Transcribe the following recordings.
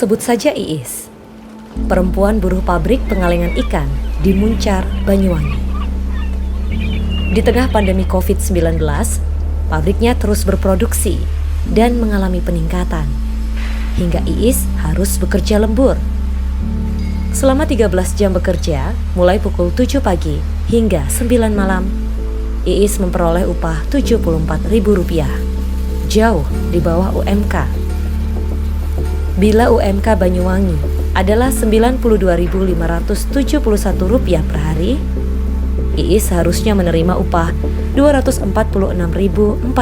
Sebut saja Iis, perempuan buruh pabrik pengalengan ikan di Muncar, Banyuwangi. Di tengah pandemi COVID-19, pabriknya terus berproduksi dan mengalami peningkatan, hingga Iis harus bekerja lembur. Selama 13 jam bekerja, mulai pukul 7 pagi hingga 9 malam, Iis memperoleh upah Rp74.000, jauh di bawah UMK. Bila UMK Banyuwangi adalah Rp92.571 per hari, Iis harusnya menerima upah Rp246.406,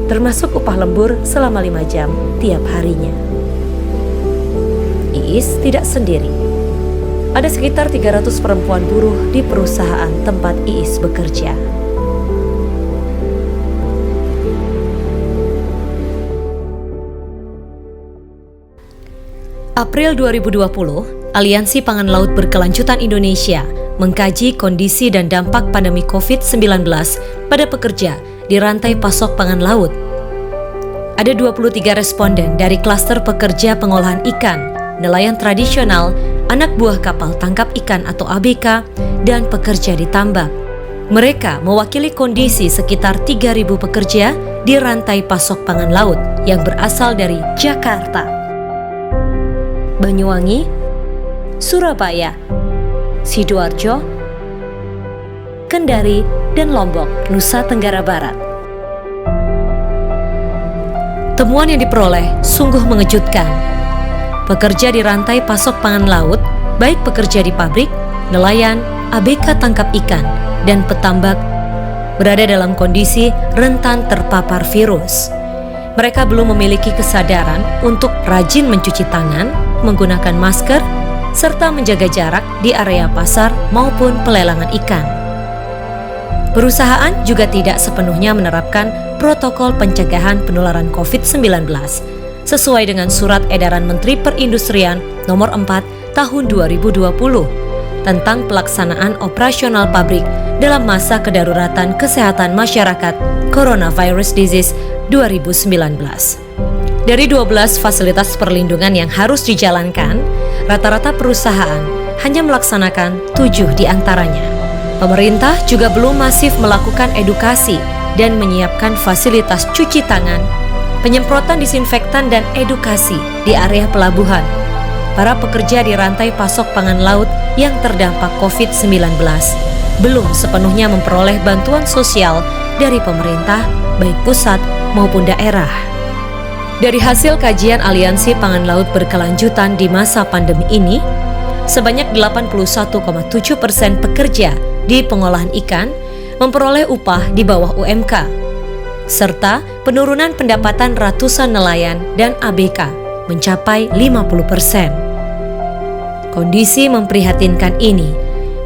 termasuk upah lembur selama 5 jam tiap harinya. Iis tidak sendiri. Ada sekitar 300 perempuan buruh di perusahaan tempat Iis bekerja. April 2020, Aliansi Pangan Laut Berkelanjutan Indonesia mengkaji kondisi dan dampak pandemi COVID-19 pada pekerja di rantai pasok pangan laut. Ada 23 responden dari klaster pekerja pengolahan ikan, nelayan tradisional, anak buah kapal tangkap ikan atau ABK, dan pekerja di tambak. Mereka mewakili kondisi sekitar 3.000 pekerja di rantai pasok pangan laut yang berasal dari Jakarta, Banyuwangi, Surabaya, Sidoarjo, Kendari, dan Lombok, Nusa Tenggara Barat. Temuan yang diperoleh sungguh mengejutkan. Pekerja di rantai pasok pangan laut, baik pekerja di pabrik, nelayan, ABK tangkap ikan, dan petambak, berada dalam kondisi rentan terpapar virus. Mereka belum memiliki kesadaran untuk rajin mencuci tangan, menggunakan masker, serta menjaga jarak di area pasar maupun pelelangan ikan. Perusahaan juga tidak sepenuhnya menerapkan protokol pencegahan penularan COVID-19 sesuai dengan Surat Edaran Menteri Perindustrian Nomor 4 Tahun 2020 tentang pelaksanaan operasional pabrik dalam masa kedaruratan kesehatan masyarakat Coronavirus Disease 2019. Dari 12 fasilitas perlindungan yang harus dijalankan, rata-rata perusahaan hanya melaksanakan 7 di antaranya. Pemerintah juga belum masif melakukan edukasi dan menyiapkan fasilitas cuci tangan, penyemprotan disinfektan dan edukasi di area pelabuhan. Para pekerja di rantai pasok pangan laut yang terdampak COVID-19 belum sepenuhnya memperoleh bantuan sosial dari pemerintah, baik pusat maupun daerah. Dari hasil kajian Aliansi Pangan Laut Berkelanjutan di masa pandemi ini, sebanyak 81,7% pekerja di pengolahan ikan memperoleh upah di bawah UMK, serta penurunan pendapatan ratusan nelayan dan ABK mencapai 50%. Kondisi memprihatinkan ini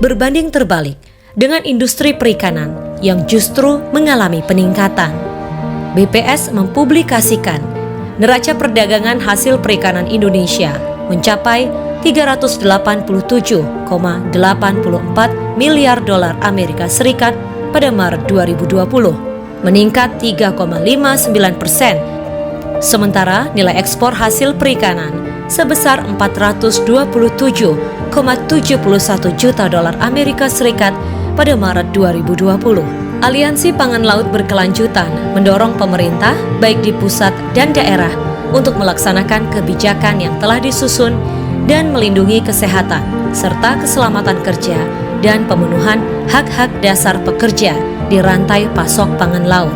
berbanding terbalik dengan industri perikanan yang justru mengalami peningkatan. BPS mempublikasikan neraca perdagangan hasil perikanan Indonesia mencapai 387,84 miliar dolar Amerika Serikat pada Maret 2020, meningkat 3,59%. Sementara nilai ekspor hasil perikanan sebesar 427,71 juta dolar Amerika Serikat pada Maret 2020. Aliansi Pangan Laut Berkelanjutan mendorong pemerintah, baik di pusat dan daerah, untuk melaksanakan kebijakan yang telah disusun dan melindungi kesehatan serta keselamatan kerja dan pemenuhan hak-hak dasar pekerja di rantai pasok pangan laut.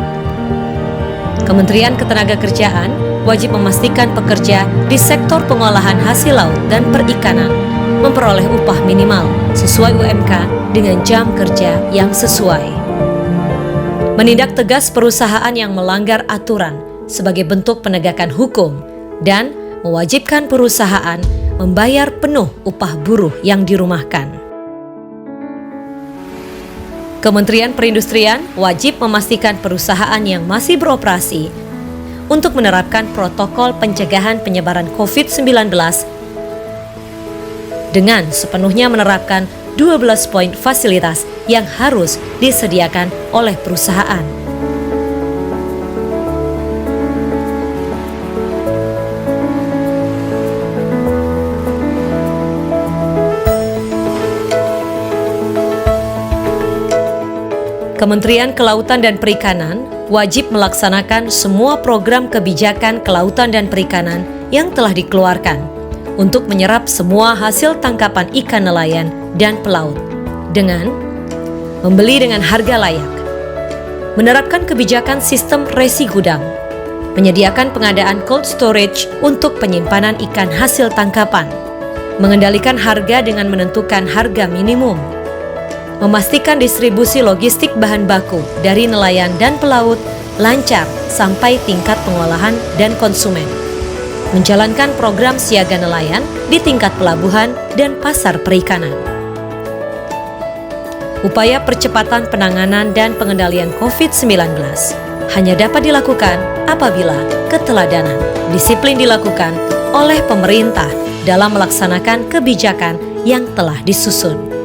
Kementerian Ketenagakerjaan wajib memastikan pekerja di sektor pengolahan hasil laut dan perikanan memperoleh upah minimal sesuai UMK dengan jam kerja yang sesuai. Menindak tegas perusahaan yang melanggar aturan sebagai bentuk penegakan hukum dan mewajibkan perusahaan membayar penuh upah buruh yang dirumahkan. Kementerian Perindustrian wajib memastikan perusahaan yang masih beroperasi untuk menerapkan protokol pencegahan penyebaran COVID-19 dengan sepenuhnya menerapkan 12 poin fasilitas yang harus disediakan oleh perusahaan. Kementerian Kelautan dan Perikanan wajib melaksanakan semua program kebijakan kelautan dan perikanan yang telah dikeluarkan untuk menyerap semua hasil tangkapan ikan nelayan dan pelaut dengan membeli dengan harga layak, menerapkan kebijakan sistem resi gudang, menyediakan pengadaan cold storage untuk penyimpanan ikan hasil tangkapan, mengendalikan harga dengan menentukan harga minimum, memastikan distribusi logistik bahan baku dari nelayan dan pelaut lancar sampai tingkat pengolahan dan konsumen, menjalankan program siaga nelayan di tingkat pelabuhan dan pasar perikanan. Upaya percepatan penanganan dan pengendalian COVID-19 hanya dapat dilakukan apabila keteladanan, disiplin dilakukan oleh pemerintah dalam melaksanakan kebijakan yang telah disusun.